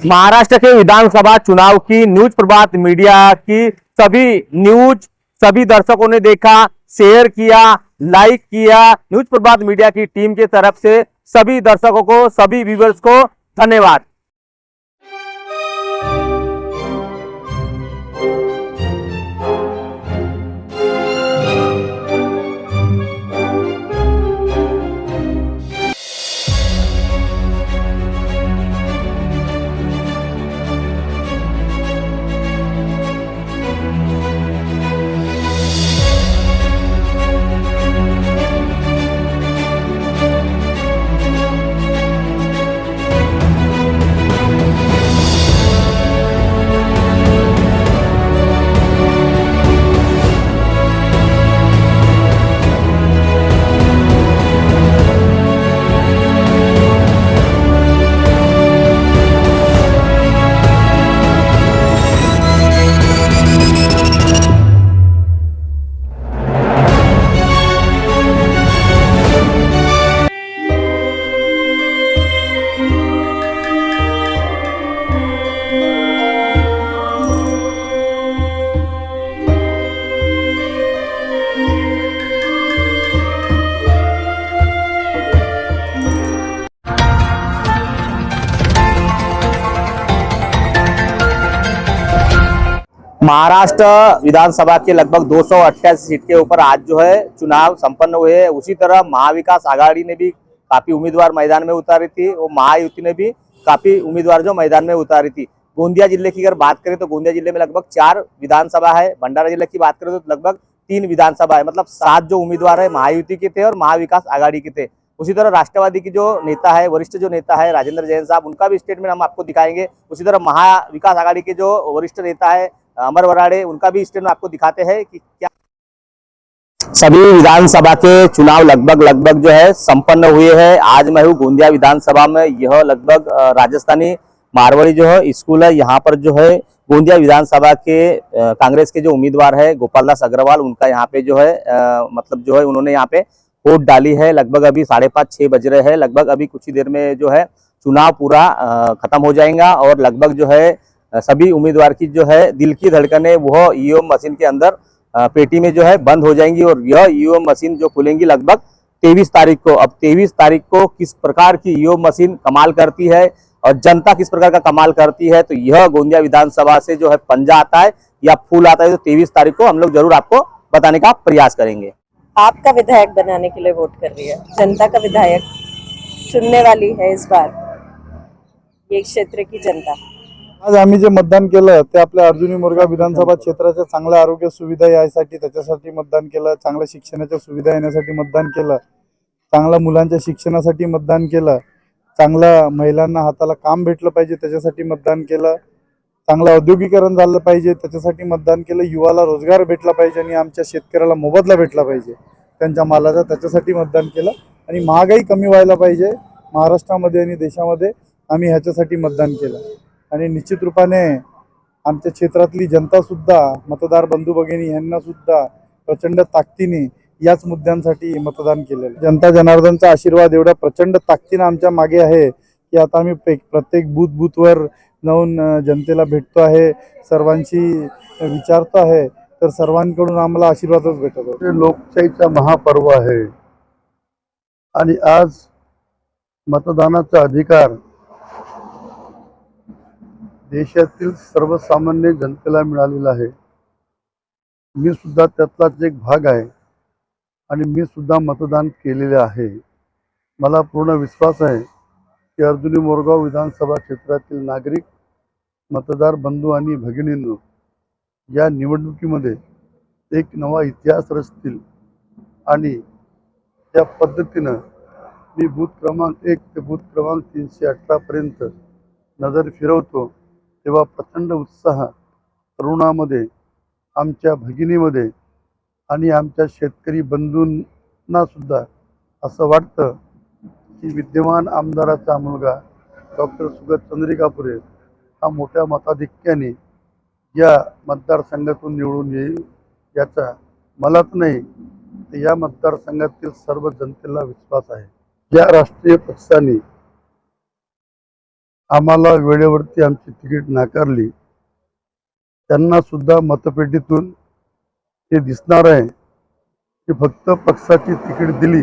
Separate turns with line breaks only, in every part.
महाराष्ट्र के विधानसभा चुनाव की न्यूज प्रभात मीडिया की सभी न्यूज सभी दर्शकों ने देखा, शेयर किया, लाइक किया। न्यूज प्रभात मीडिया की टीम की तरफ से सभी दर्शकों को, सभी व्यूअर्स को धन्यवाद। महाराष्ट्र विधानसभा के लगभग 288 सीट के ऊपर आज जो है चुनाव संपन्न हुए हैं। उसी तरह महाविकास आघाड़ी ने भी काफी उम्मीदवार मैदान में उतारी थी और महायुति ने भी काफी उम्मीदवार जो मैदान में उतारी थी। गोंदिया जिले की अगर बात करें तो गोंदिया जिले में लगभग 4 विधानसभा है। भंडारा जिले की बात करें तो लगभग 3 विधानसभा है। मतलब 7 जो उम्मीदवार है महायुति के थे और महाविकास आघाड़ी के थे। उसी तरह राष्ट्रवादी की जो नेता है, वरिष्ठ जो नेता है राजेंद्र जैन साहब, उनका भी स्टेटमेंट हम आपको दिखाएंगे। उसी तरह महाविकास आघाड़ी के जो वरिष्ठ नेता है अमर वराड़े, उनका भी स्टेटमेंट आपको दिखाते हैं कि क्या सभी विधानसभा के चुनाव लगभग जो है संपन्न हुए हैं। आज मैं हूँ गोंदिया विधानसभा में। यह लगभग राजस्थानी मारवाड़ी जो है स्कूल है। यहाँ पर जो है गोंदिया विधानसभा के कांग्रेस के जो उम्मीदवार है गोपाल दास अग्रवाल, उनका यहाँ पे जो है मतलब जो है उन्होंने यहाँ पे वोट डाली है। लगभग अभी 5:30-6 बज रहे हैं। लगभग अभी कुछ ही देर में जो है चुनाव पूरा खत्म हो जाएगा और लगभग जो है सभी उम्मीदवार की जो है दिल की धड़कनें वह ईवीएम मशीन के अंदर पेटी में जो है बंद हो जाएंगी और यह ईवीएम मशीन जो खुलेंगी लगभग 23 तारीख को। अब 23 तारीख को किस प्रकार की ईवीएम मशीन कमाल करती है और जनता किस प्रकार का कमाल करती है, तो यह गोंदिया विधानसभा से जो है पंजा आता है या फूल आता है, तो 23 तारीख को हम लोग जरूर आपको बताने का प्रयास करेंगे।
आपका विधायक बनाने के लिए वोट कर रही है, जनता का विधायक चुनने वाली है इस बार ये क्षेत्र की जनता।
आज आम्ही जे मतदान केलं ते आपल्या अर्जुनी मोरगाव विधानसभा क्षेत्राच्या चांगल्या आरोग्य सुविधा यासाठी त्याच्यासाठी मतदान केलं, चांगल्या शिक्षणाच्या सुविधा येण्यासाठी मतदान केलं, चांगल्या मुलांच्या शिक्षणासाठी मतदान केलं, चांगल्या महिलांना हाताला काम भेटलं पाहिजे त्याच्यासाठी मतदान केलं, चांगलं औद्योगिकरण झालं पाहिजे त्याच्यासाठी मतदान केलं, युवाला रोजगार भेटला पाहिजे आणि आमच्या शेतकऱ्याला मोबदला भेटला पाहिजे त्यांच्या मालाचा, त्याच्यासाठी मतदान केलं आणि महागाई कमी व्हायला पाहिजे महाराष्ट्रामध्ये आणि देशामध्ये, आम्ही ह्याच्यासाठी मतदान केलं। आणि निश्चित रूपाने आमच्या क्षेत्रातली जनता सुद्धा, मतदार बंधू भगिनी यांना सुद्धा प्रचंड ताकदीने याच मुद्द्यांसाठी मतदान केलेलं। जनता जनार्दनचा आशीर्वाद एवढा प्रचंड ताकदीने आमच्या मागे आहे की आता आम्ही प्रत्येक बूथवर जाऊन जनतेला भेटतो आहे, सर्वांशी विचारतो आहे, तर सर्वांकडून आम्हाला आशीर्वादच भेटतो।
लोकशाहीचा महापर्व आहे आणि आज मतदानाचा अधिकार देशातील सर्वसामान्य जनतेला मिळालेला आहे। मी सुद्धा त्यातलाच एक भाग आहे आणि मी सुद्धा मतदान केलेले आहे। मला पूर्ण विश्वास आहे की अर्जुनी मोरगाव विधानसभा क्षेत्रातील नागरिक, मतदार बंधू आणि भगिनींनो या निवडणुकीमध्ये एक नवा इतिहास रचतील आणि त्या पद्धतीनं मी बूथ क्रमांक 1 ते बूथ क्रमांक 318 पर्यंत नजर फिरवतो तेव्हा प्रचंड उत्साह तरुणामध्ये, आमच्या भगिनीमध्ये आणि आमच्या शेतकरी बंधूंना सुद्धा असं वाटतं की विद्यमान आमदाराचा मुलगा डॉक्टर सुगत चंद्रिकापुरे हा मोठ्या मताधिक्याने या मतदारसंघातून निवडून येईल याचा मलाच नाही तर या मतदारसंघातील सर्व जनतेला विश्वास आहे। या राष्ट्रीय पक्षाने आम्हाला वेळेवरती आमची तिकीट नाकारली, त्यांना सुद्धा मतपेटीतून हे दिसणार आहे की फक्त पक्षाची तिकीट दिली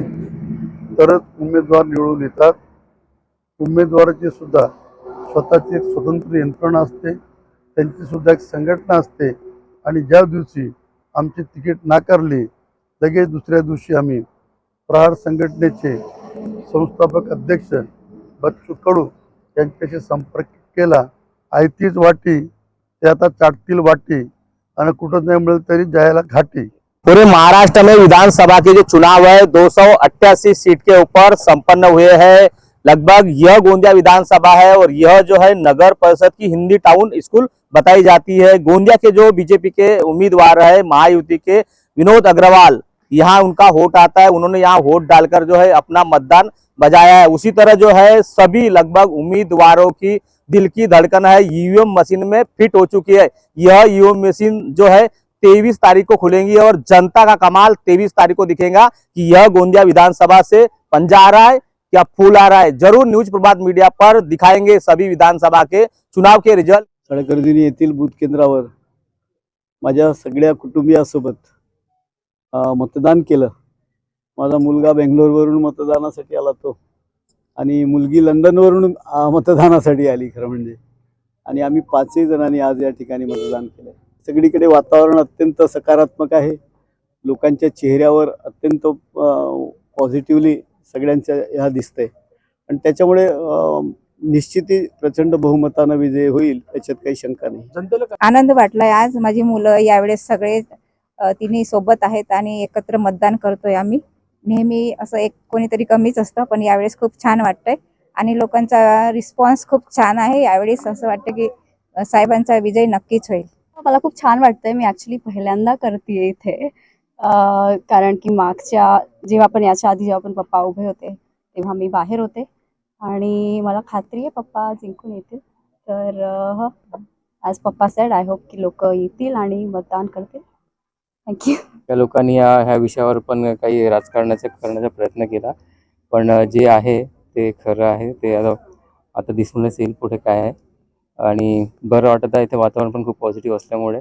तरच उमेदवार निवडून येतात. उमेदवाराची सुद्धा स्वतःची एक स्वतंत्र यंत्रणा असते, त्यांची सुद्धा एक संघटना असते आणि ज्या दिवशी आमची तिकीट नाकारली लगेच दुसऱ्या दिवशी आम्ही प्रहार संघटनेचे संस्थापक अध्यक्ष बच्चू कडू यांच्याशी संपर्क केला. आयतीच वाटी ते आता चाटतील वाटी आणि कुठं नाही मिळेल तरी जायला घाटी.
पूरे महाराष्ट्र में विधानसभा के जो चुनाव है 288 सीट के ऊपर संपन्न हुए हैं। लगभग यह गोंदिया विधानसभा है और यह जो है नगर परिषद की हिंदी टाउन स्कूल बताई जाती है। गोंदिया के जो बीजेपी के उम्मीदवार है महायुति के विनोद अग्रवाल, यहाँ उनका वोट आता है, उन्होंने यहाँ वोट डालकर जो है अपना मतदान बजाया है। उसी तरह जो है सभी लगभग उम्मीदवारों की दिल की धड़कन है ईवीएम मशीन में फिट हो चुकी है। यह ईवीएम मशीन जो है 23 तारीख को खुलेंगी और जनता का कमाल 23 तारीख को दिखेगा कि यह गोंदिया विधानसभा से पंजा आ रहा है या फूल आ रहा है। जरूर न्यूज प्रभात मीडिया पर दिखाएंगे सभी विधानसभा के चुनाव के रिजल्ट।
सडकर्दिनी येथील बूथ केंद्रावर माझ्या सगळ्या कुटुंबियासोबत मतदान केलं। माझा मुलगा बेंगलोरवरून मतदानासाठी आला तो आणि मुलगी लंडनवरून मतदानासाठी आली खरं म्हणजे, आणि आम्ही 5 जणांनी आज या ठिकाणी मतदान केलं। सगळीकडे वातावरण अत्यंत सकारात्मक आहे, लोकांच्या चेहऱ्यावर अत्यंत पॉझिटिव्हली सगळ्यांच्या ह्या दिसतंय आणि त्याच्यामुळे निश्चितच प्रचंड बहुमताने विजय होईल याच्यात काही शंका नाही।
आनंद वाटलाय। आज माझी मुलं यावेळेस सगळे तिन्ही सोबत आहेत आणि एकत्र मतदान करतोय आम्ही। नेहमी असं एक कोणीतरी कमीच असतं, पण यावेळेस खूप छान वाटतंय आणि लोकांचा रिस्पॉन्स खूप छान आहे। यावेळेस असं वाटतं की साहेबांचा विजय नक्कीच होईल।
मला खूप छान वाटतंय। मी ॲक्च्युली पहिल्यांदा करते इथे, कारण की मागच्या जेव्हा पण याच्या आधी जेव्हा पण पप्पा उभे होते तेव्हा मी बाहेर होते आणि मला खात्री आहे पप्पा जिंकून येतील। तर आज पप्पा सेड आय होप की लोक येतील आणि मतदान करतील। थँक्यू।
त्या लोकांनी ह्या विषयावर पण काही करण्याचा प्रयत्न केला, पण जे आहे ते खरं आहे, ते आता दिसूनच येईल पुढे काय आहे। आणि बरं वाटत आहे, इथे वातावरण पण खूप पॉझिटिव्ह असल्यामुळे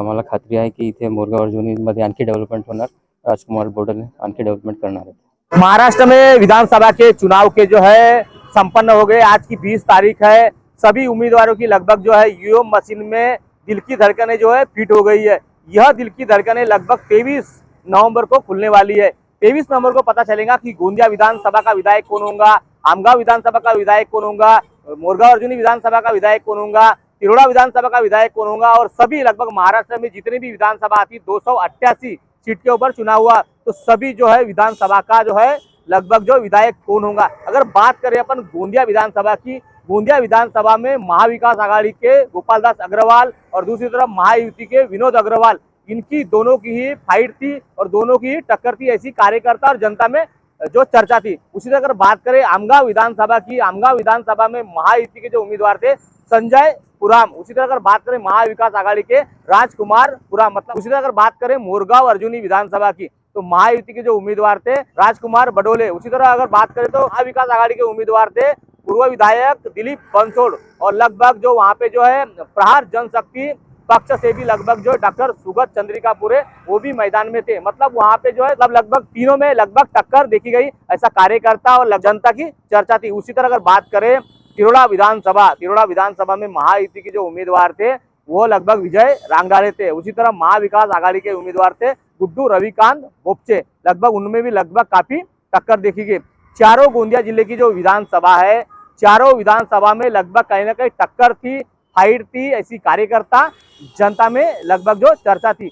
मला खात्री आहे की इथे मोरगाव अर्जुनीमध्ये आणखी डेव्हलपमेंट होणार। राजकुमार बोडले आणखी डेव्हलपमेंट करणार आहेत।
महाराष्ट्र में विधानसभा के चुनाव के जो है संपन्न हो गए। आज की 20 तारीख है। सभी उम्मीदवारों की लगभग जो है ईवीएम मशीन में दिल की धड़कनें जो है फिट हो गई है। यह दिल की धड़कनें लगभग 23 नवंबर को खुलने वाली है। 23 नवंबर को पता चलेगा कि गोंदिया विधानसभा का विधायक कौन होगा, आमगांव विधानसभा का विधायक कौन होगा, मोरगांव अर्जुनी विधानसभा का विधायक कौन होगा, तिरोड़ा विधानसभा का विधायक कौन होगा। और सभी लगभग महाराष्ट्र में जितनी भी विधानसभा आती 288 सीट के ऊपर चुनाव हुआ, तो सभी जो है विधानसभा का जो है लगभग जो विधायक कौन होगा। अगर बात करें अपन गोंदिया विधानसभा की, गोंदिया विधानसभा में महाविकास आघाड़ी के गोपाल दास अग्रवाल और दूसरी तरफ महायुति के विनोद अग्रवाल, इनकी दोनों की ही फाइट थी और दोनों की ही टक्कर थी, ऐसी कार्यकर्ता और जनता में जो चर्चा थी। उसी तरह अगर बात करें आमगांव विधानसभा की, आमगांव विधानसभा में महायुति के जो उम्मीदवार थे संजय पुराम, उसी तरह अगर बात करें महाविकास आघाड़ी के राजकुमार पुराम, मतलब उसी तरह अगर बात करें मोरगांव अर्जुनी विधानसभा की, तो महायुति के जो उम्मीदवार थे राजकुमार बडोले। उसी तरह अगर बात करें तो महाविकास आघाड़ी के उम्मीदवार थे पूर्व विधायक दिलीप बंसोड़, और लगभग जो वहाँ पे जो है प्रहार जनशक्ति पक्ष से भी लगभग जो डॉक्टर सुगत चंद्रिकापुरे वो भी मैदान में थे। मतलब वहाँ पे जो है लगभग तीनों में लगभग टक्कर देखी गई, ऐसा कार्यकर्ता और जनता की चर्चा थी। उसी तरह अगर बात करें तिरोड़ा विधानसभा में महायुति के जो उम्मीदवार थे वो लगभग विजय रांगारे थे। उसी तरह महाविकास आघाड़ी के उम्मीदवार थे गुड्डू रविकांत बोपचे, लगभग उनमें भी लगभग काफी टक्कर देखी गई। चारों गोंदिया जिले की जो विधानसभा है, चारों विधानसभा में लगभग कहीं ना कहीं टक्कर थी, फाइट थी, ऐसी कार्यकर्ता जनता में लगभग जो चर्चा थी।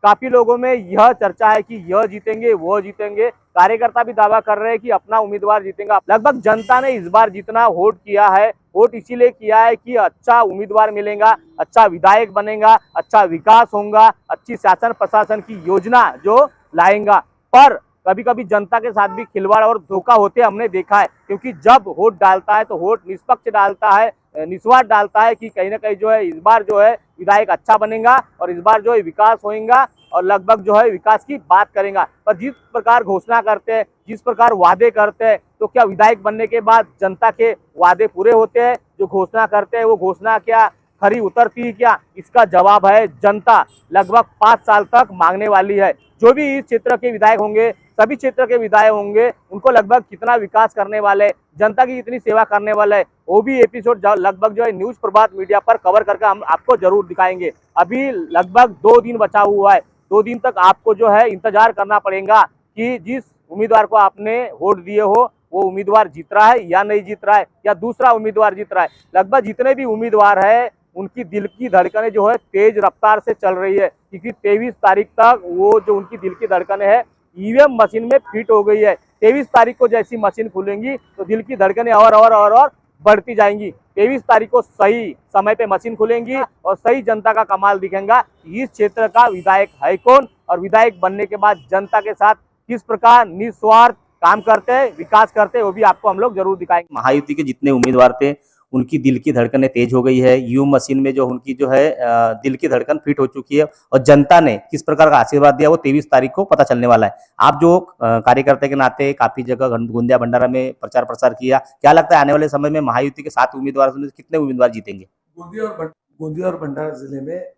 काफी लोगों में यह चर्चा है कि यह जीतेंगे वो जीतेंगे, कार्यकर्ता भी दावा कर रहे हैं कि अपना उम्मीदवार जीतेगा। लगभग जनता ने इस बार जितना वोट किया है, वोट इसीलिए किया है कि अच्छा उम्मीदवार मिलेगा, अच्छा विधायक बनेगा, अच्छा विकास होगा, अच्छी शासन प्रशासन की योजना जो लाएगा। पर कभी कभी जनता के साथ भी खिलवाड़ और धोखा होते हमने देखा है, क्योंकि जब वोट डालता है तो वोट निष्पक्ष डालता है, निस्वार्थ डालता है कि कहीं ना कहीं जो है इस बार जो है विधायक अच्छा बनेगा और इस बार जो है विकास होएगा, और लगभग जो है विकास की बात करेंगे। पर जिस प्रकार घोषणा करते हैं, जिस प्रकार वादे करते हैं, तो क्या विधायक बनने के बाद जनता के वादे पूरे होते हैं? जो घोषणा करते हैं वो घोषणा क्या खरी उतरती है क्या? इसका जवाब है जनता लगभग 5 साल तक मांगने वाली है। जो भी इस क्षेत्र के विधायक होंगे, सभी क्षेत्र के विधायक होंगे, उनको लगभग कितना विकास करने वाले, जनता की कितनी सेवा करने वाले है, वो भी एपिसोड लगभग जो है न्यूज प्रभात मीडिया पर कवर करके हम आपको जरूर दिखाएंगे। अभी लगभग 2 दिन बचा हुआ है। 2 दिन तक आपको जो है इंतजार करना पड़ेगा कि जिस उम्मीदवार को आपने वोट दिए हो वो उम्मीदवार जीत रहा है या नहीं जीत रहा है, या दूसरा उम्मीदवार जीत रहा है। लगभग जितने भी उम्मीदवार है उनकी दिल की धड़कनें जो है तेज रफ्तार से चल रही है, क्योंकि 23 तारीख तक वो जो उनकी दिल की धड़कनें है ईवीएम मशीन में फिट हो गई है। 23 तारीख को जैसी मशीन खुलेंगी तो दिल की धड़कनें और बढ़ती जाएंगी। 23 तारीख को सही समय पे मशीन खुलेंगी और सही जनता का कमाल दिखेगा। इस क्षेत्र का विधायक है कौन और विधायक बनने के बाद जनता के साथ किस प्रकार निस्वार्थ काम करते हैं, विकास करते हैं, वो भी आपको हम लोग जरूर दिखाएंगे। महायुति के जितने उम्मीदवार थे उनकी दिल की धड़कनें तेज हो गई है। यू मशीन में जो उनकी जो है दिल की धड़कन फिट हो चुकी है और जनता ने किस प्रकार का आशीर्वाद दिया वो 23 तारीख को पता चलने वाला है। आप जो कार्यकर्ता के नाते काफी जगह गोंदिया भंडारा में प्रचार प्रसार किया, क्या लगता है आने वाले समय में महायुति के 7 उम्मीदवार में कितने उम्मीदवार जीतेंगे?
गोंदिया और भंडारा जिले में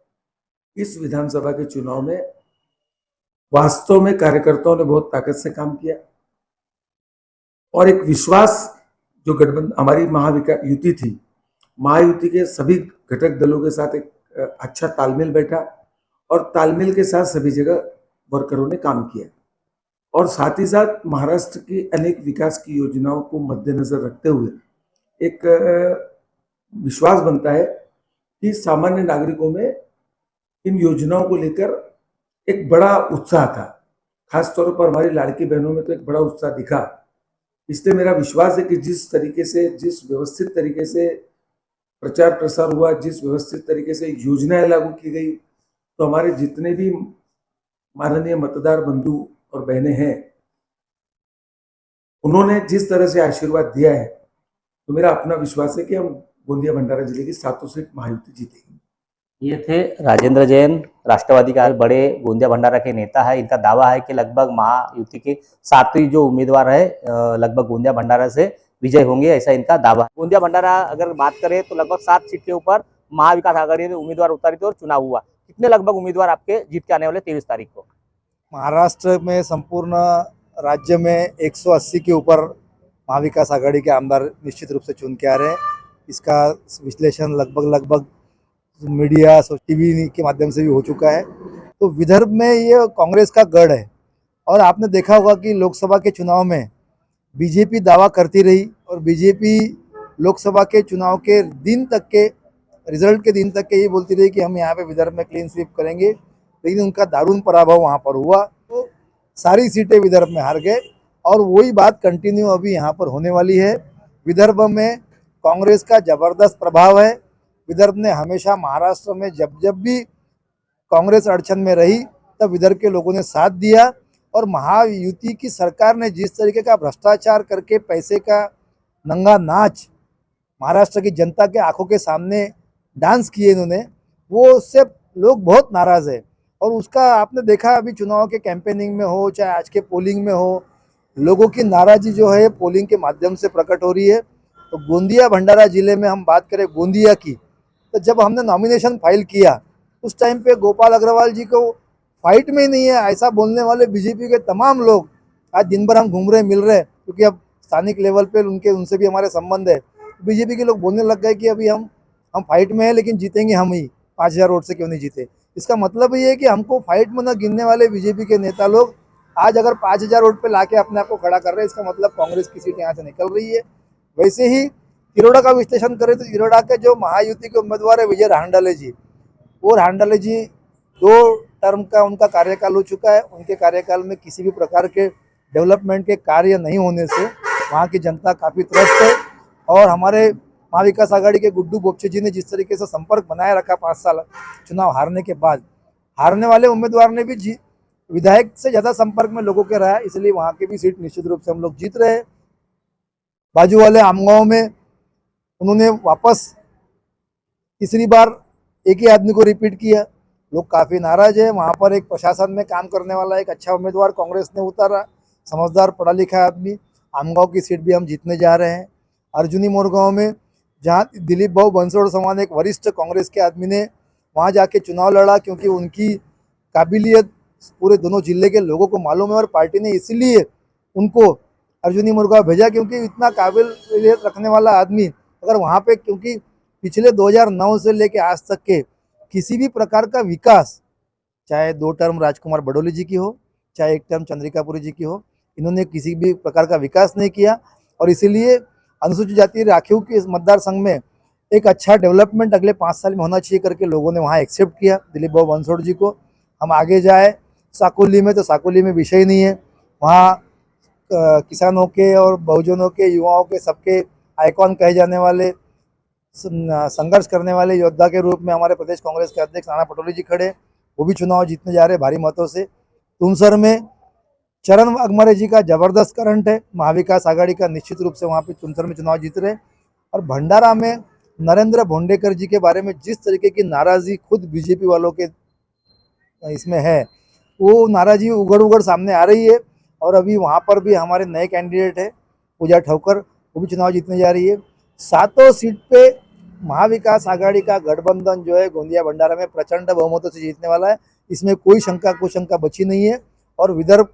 इस विधानसभा के चुनाव में वास्तव में कार्यकर्ताओं ने बहुत ताकत से काम किया और एक विश्वास जो गठबंधन हमारी महायुति थी, महायुति के सभी घटक दलों के साथ एक अच्छा तालमेल बैठा और तालमेल के साथ सभी जगह वर्करों ने काम किया और साथ ही साथ महाराष्ट्र की अनेक विकास की योजनाओं को मद्देनजर रखते हुए एक विश्वास बनता है कि सामान्य नागरिकों में इन योजनाओं को लेकर एक बड़ा उत्साह था। खासतौर पर हमारी लाड़की बहनों में तो एक बड़ा उत्साह दिखा। इसलिए मेरा विश्वास है कि जिस तरीके से, जिस व्यवस्थित तरीके से प्रचार प्रसार हुआ, जिस व्यवस्थित तरीके से योजनाएं लागू की गई, तो हमारे जितने भी माननीय मतदार बंधु और बहनें हैं उन्होंने जिस तरह से आशीर्वाद दिया है, तो मेरा अपना विश्वास है कि हम गोंदिया भंडारा जिले की 7 सीट महायुति जीतेगी।
ये थे राजेंद्र जैन, राष्ट्रवादी का बड़े गोंदिया भंडारा के नेता है। इनका दावा है कि लगभग महायुति के 7 जो उम्मीदवार है लगभग गोंदिया भंडारा से विजय होंगे, ऐसा इनका दावा है। गोंदिया भंडारा अगर बात करें तो लगभग 7 सीट के ऊपर महाविकास आघाड़ी ने उम्मीदवार उतारी थी और चुनाव हुआ। कितने लगभग उम्मीदवार आपके जीत के आने वाले 23 तारीख को?
महाराष्ट्र में संपूर्ण राज्य में 180 के ऊपर महाविकास आघाड़ी के आमदार निश्चित रूप से चुन के आ रहे हैं। इसका विश्लेषण लगभग मीडिया टीवी के माध्यम से भी हो चुका है। तो विदर्भ में ये कांग्रेस का गढ़ है और आपने देखा होगा कि लोकसभा के चुनाव में बीजेपी दावा करती रही और बीजेपी लोकसभा के चुनाव के दिन तक के रिजल्ट के दिन तक के ये बोलती रही कि हम यहाँ पे विदर्भ में क्लीन स्वीप करेंगे, लेकिन उनका दारुण पराभव वहाँ पर हुआ तो सारी सीटें विदर्भ में हार गए और वही बात कंटिन्यू अभी यहाँ पर होने वाली है। विदर्भ में कांग्रेस का जबरदस्त प्रभाव है। विदर्भ ने हमेशा महाराष्ट्र में जब भी कांग्रेस अड़चन में रही तब विदर्भ के लोगों ने साथ दिया और महायुति की सरकार ने जिस तरीके का भ्रष्टाचार करके पैसे का नंगा नाच महाराष्ट्र की जनता के आंखों के सामने डांस किए इन्होंने, वो उससे लोग बहुत नाराज़ है और उसका आपने देखा अभी चुनाव के कैंपेनिंग में हो चाहे आज के पोलिंग में हो, लोगों की नाराज़गी जो है पोलिंग के माध्यम से प्रकट हो रही है। तो गोंदिया भंडारा जिले में हम बात करें गोंदिया की, तो जब हमने नॉमिनेशन फाइल किया उस टाइम पे गोपाल अग्रवाल जी को फाइट में ही नहीं है ऐसा बोलने वाले बीजेपी के तमाम लोग आज दिन भर हम घूम रहे मिल रहे, क्योंकि अब स्थानिक लेवल पे उनसे भी हमारे संबंध है। बीजेपी के लोग बोलने लग गए कि अभी हम फाइट में हैं लेकिन जीतेंगे हम ही, 5000 वोट से क्यों नहीं जीते। इसका मतलब ये है कि हमको फाइट में न गिनने वाले बीजेपी के नेता लोग आज अगर 5000 वोट पे लाके अपने आप को खड़ा कर रहे हैं, इसका मतलब कांग्रेस की सीट यहाँ से निकल रही है। वैसे ही तिरोड़ा का विश्लेषण करें तो तिरोड़ा के जो महायुति के उम्मीदवार है विजय राहंडाले जी, वो राहंडाले जी 2 टर्म का उनका कार्यकाल हो चुका है। उनके कार्यकाल में किसी भी प्रकार के डेवलपमेंट के कार्य नहीं होने से वहाँ की जनता काफ़ी त्रस्त है और हमारे महाविकास आघाड़ी के गुड्डू बोपचे जी ने जिस तरीके से संपर्क बनाए रखा 5 साल चुनाव हारने के बाद, हारने वाले उम्मीदवार ने भी विधायक से ज़्यादा संपर्क में लोगों के रहा है, इसलिए वहाँ की भी सीट निश्चित रूप से हम लोग जीत रहे हैं। बाजू वाले आमगांव में उन्होंने वापस तीसरी बार एक ही आदमी को रिपीट किया। लोग काफ़ी नाराज है। वहाँ पर एक प्रशासन में काम करने वाला एक अच्छा उम्मीदवार कांग्रेस ने उतारा, समझदार पढ़ा लिखा आदमी। आमगांव की सीट भी हम जीतने जा रहे हैं। अर्जुनी मोरगांव में जहाँ दिलीप भाऊ बंसोड़ समान एक वरिष्ठ कांग्रेस के आदमी ने वहाँ जाके चुनाव लड़ा, क्योंकि उनकी काबिलियत पूरे दोनों जिले के लोगों को मालूम है और पार्टी ने इसलिए उनको अर्जुनी मुर्गांव भेजा, क्योंकि इतना काबिलियत रखने वाला आदमी अगर वहाँ पे, क्योंकि पिछले 2009 से लेके आज तक के किसी भी प्रकार का विकास, चाहे 2 टर्म राजकुमार बडोली जी की हो, चाहे 1 टर्म चंद्रिकापुरी जी की हो, इन्होंने किसी भी प्रकार का विकास नहीं किया। और इसीलिए अनुसूचित जाति राखीव के इस मतदार संघ में एक अच्छा डेवलपमेंट अगले 5 साल में होना चाहिए करके लोगों ने वहाँ एक्सेप्ट किया दिलीप भाऊ बंसोड़ जी को। हम आगे जाए साकोली में, तो साकोली में विषय नहीं है, वहाँ किसानों के और बहुजनों के, युवाओं के, सबके आइकॉन कहे जाने वाले, संघर्ष करने वाले योद्धा के रूप में हमारे प्रदेश कांग्रेस के अध्यक्ष नाना पटोले जी खड़े, वो भी चुनाव जीतने जा रहे भारी मतों से। तुमसर में चरण अगमरे जी का जबरदस्त करंट है, महाविकास आघाड़ी का निश्चित रूप से वहाँ पे तुमसर में चुनाव जीत रहे। और भंडारा में नरेंद्र भोंडेकर जी के बारे में जिस तरीके की नाराज़गी खुद बीजेपी वालों के इसमें है, वो नाराज़गी उगड़ उगड़ सामने आ रही है। और अभी वहाँ पर भी हमारे नए कैंडिडेट है पूजा ठोकर, वो भी चुनाव जीतने जा रही है। 7 सीट पे महाविकास आघाड़ी का गठबंधन जो है गोंदिया भंडारा में प्रचंड बहुमतों से जीतने वाला है, इसमें कोई शंका कुशंका बची नहीं है। और विदर्भ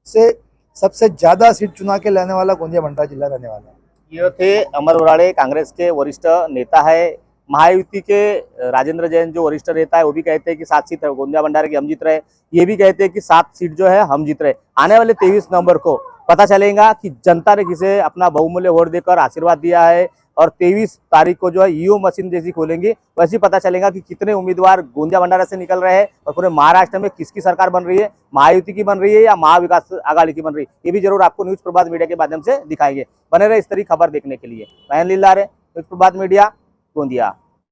से सबसे ज़्यादा सीट चुना के लाने वाला गोंदिया भंडारा जिला रहने वाला है।
ये थे अमर उराड़े, कांग्रेस के वरिष्ठ नेता है। महायुति के राजेंद्र जैन जो वरिष्ठ नेता है, वो भी कहते हैं कि 7 सीट गोंदिया भंडारा की हम जीत रहे। ये भी कहते हैं कि 7 सीट जो है हम जीत रहे। आने वाले 23 नवंबर को पता चलेगा कि जनता ने किसे अपना बहुमूल्य वोट देकर आशीर्वाद दिया है। और 23 तारीख को जो है ईओ मशीन जैसी खोलेंगी, वैसे पता चलेगा कि कितने उम्मीदवार गोंदिया भंडारा से निकल रहे हैं और पूरे महाराष्ट्र में किसकी सरकार बन रही है, महायुति की बन रही है या महाविकास आघाड़ी की बन रही है। ये भी जरूर आपको न्यूज प्रभात मीडिया के माध्यम से दिखाएंगे। बने रहे इस तरह खबर देखने के लिए। मैं लीला रे, न्यूज प्रभात मीडिया, गोंदिया।